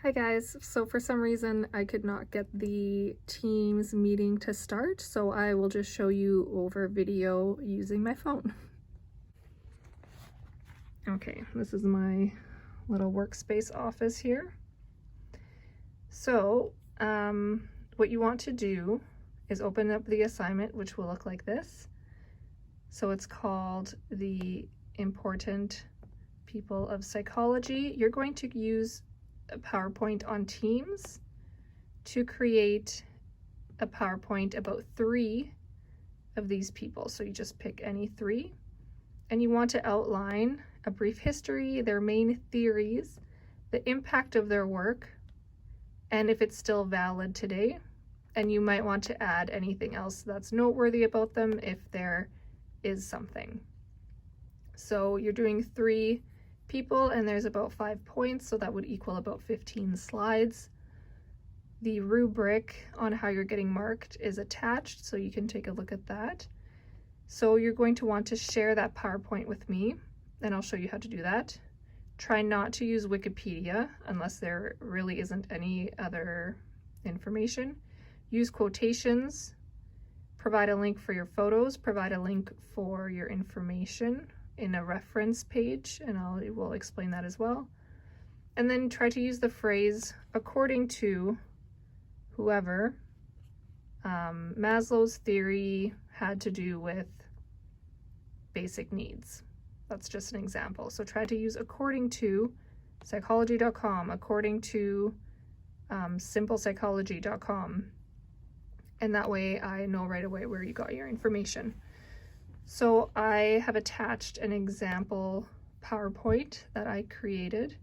Hi guys, so for some reason I could not get the Teams meeting to start, so I will just show you over video using my phone. Okay, this is my little workspace office here. So what you want to do is open up the assignment, which will look like this. So it's called the Important People of Psychology. You're going to use a PowerPoint on Teams to create a PowerPoint about 3 of these people. So you just pick any 3 and you want to outline a brief history, their main theories, the impact of their work, and if it's still valid today. And you might want to add anything else that's noteworthy about them if there is something. So you're doing 3 people and there's about 5 points, so that would equal about 15 slides. The rubric on how you're getting marked is attached, so you can take a look at that. So you're going to want to share that PowerPoint with me, and I'll show you how to do that. Try not to use Wikipedia unless there really isn't any other information. Use quotations, provide a link for your photos, provide a link for your information in a reference page, and I will explain that as well. And then try to use the phrase according to whoever. Maslow's theory had to do with basic needs. That's just an example. So try to use according to psychology.com, according to simplepsychology.com. And that way I know right away where you got your information. So I have attached an example PowerPoint that I created.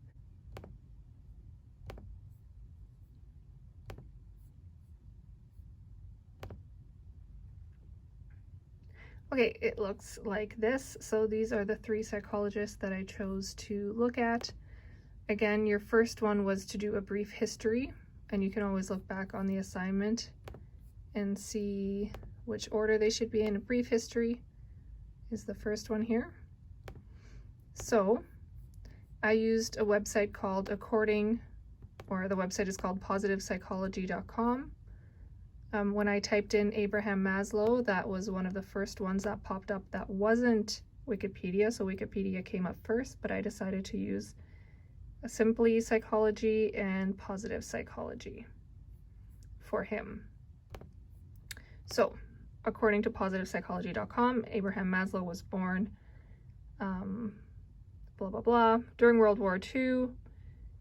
Okay, it looks like this. So these are the 3 psychologists that I chose to look at. Again, your first one was to do a brief history, and you can always look back on the assignment and see which order they should be in. A brief history is the first one here. So I used a website called the website is called positivepsychology.com. When I typed in Abraham Maslow, that was one of the first ones that popped up that wasn't Wikipedia, so Wikipedia came up first, but I decided to use Simply Psychology and Positive Psychology for him. So according to positivepsychology.com, Abraham Maslow was born blah blah blah during World War II.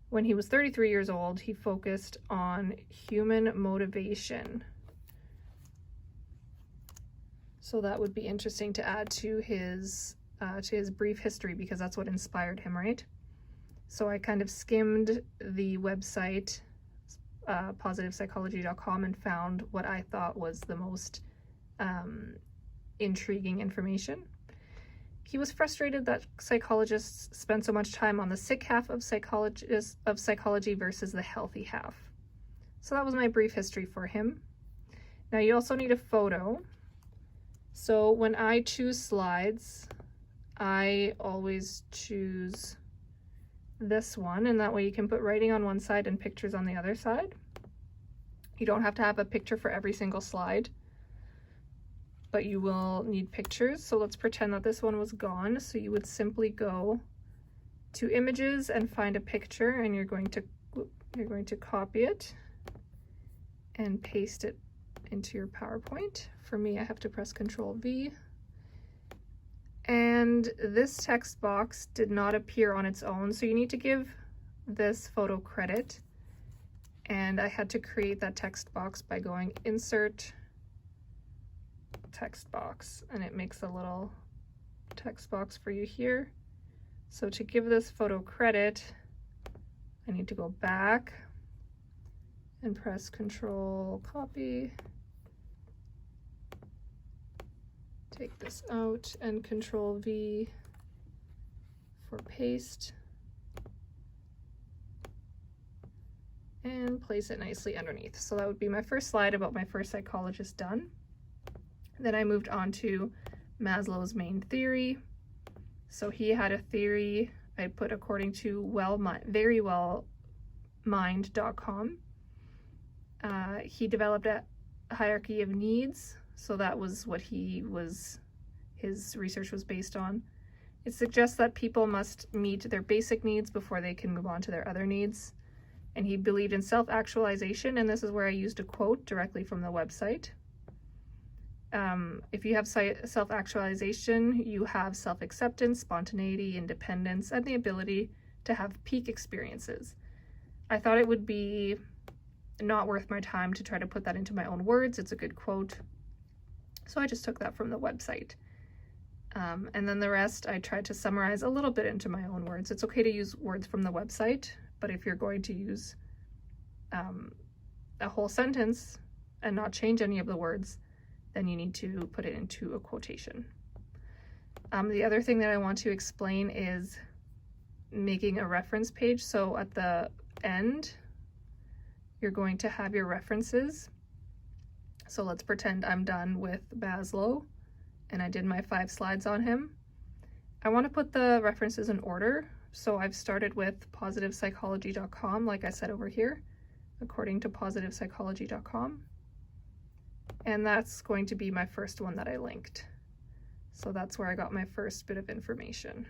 When he was 33 years old, he focused on human motivation. So that would be interesting to add to his brief history, because that's what inspired him, right? So I kind of skimmed the website, positivepsychology.com, and found what I thought was the most intriguing information. He was frustrated that psychologists spend so much time on the sick half of psychology versus the healthy half. So that was my brief history for him. Now you also need a photo. So when I choose slides, I always choose this one, and that way you can put writing on one side and pictures on the other side. You don't have to have a picture for every single slide, but you will need pictures. So let's pretend that this one was gone. So you would simply go to images and find a picture, and you're going to copy it and paste it into your PowerPoint. For me, I have to press Control-V. And this text box did not appear on its own, so you need to give this photo credit. And I had to create that text box by going Insert Text Box, and it makes a little text box for you here. So to give this photo credit, I need to go back and press Control Copy, take this out, and Control V for paste, and place it nicely underneath. So that would be my first slide about my first psychologist done. Then I moved on to Maslow's main theory. So he had a theory I put according to very well mind.com. He developed a hierarchy of needs, so that was what his research was based on. It suggests that people must meet their basic needs before they can move on to their other needs. And he believed in self-actualization, and this is where I used a quote directly from the website. If you have self-actualization, you have self-acceptance, spontaneity, independence, and the ability to have peak experiences. I thought it would be not worth my time to try to put that into my own words. It's a good quote. So I just took that from the website. And then the rest, I tried to summarize a little bit into my own words. It's okay to use words from the website, but if you're going to use a whole sentence and not change any of the words, then you need to put it into a quotation. The other thing that I want to explain is making a reference page. So at the end, you're going to have your references. So let's pretend I'm done with Maslow and I did my 5 slides on him. I want to put the references in order. So I've started with positivepsychology.com, like I said over here, according to positivepsychology.com. And that's going to be my first one that I linked. So that's where I got my first bit of information.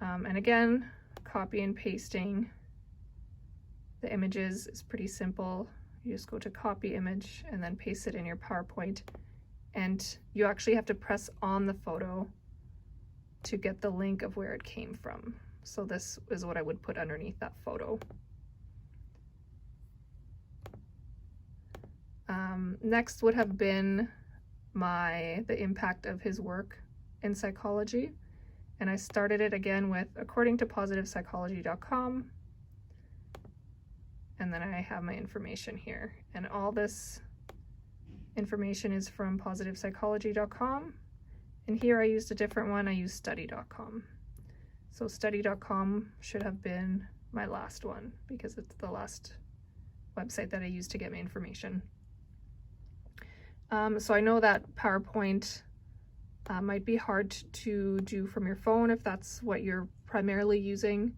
And again, copy and pasting the images is pretty simple. You just go to copy image and then paste it in your PowerPoint. And you actually have to press on the photo to get the link of where it came from. So this is what I would put underneath that photo. Next would have been the impact of his work in psychology. And I started it again with according to positivepsychology.com. And then I have my information here. And all this information is from positivepsychology.com. And here I used a different one. I used study.com. So study.com should have been my last one because it's the last website that I used to get my information. So I know that PowerPoint might be hard to do from your phone if that's what you're primarily using.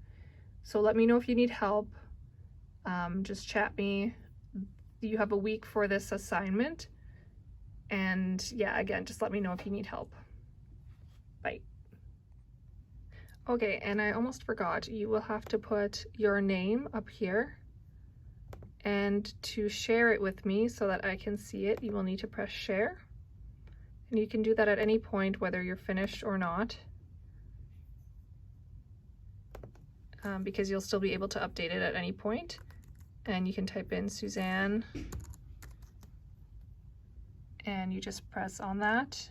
So let me know if you need help. Just chat me. You have a week for this assignment. And yeah, again, just let me know if you need help. Bye. Okay, and I almost forgot, you will have to put your name up here. And to share it with me so that I can see it, you will need to press share. And you can do that at any point, whether you're finished or not, because you'll still be able to update it at any point. And you can type in Suzanne, and you just press on that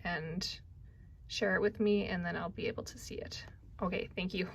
and share it with me, and then I'll be able to see it. Okay, thank you.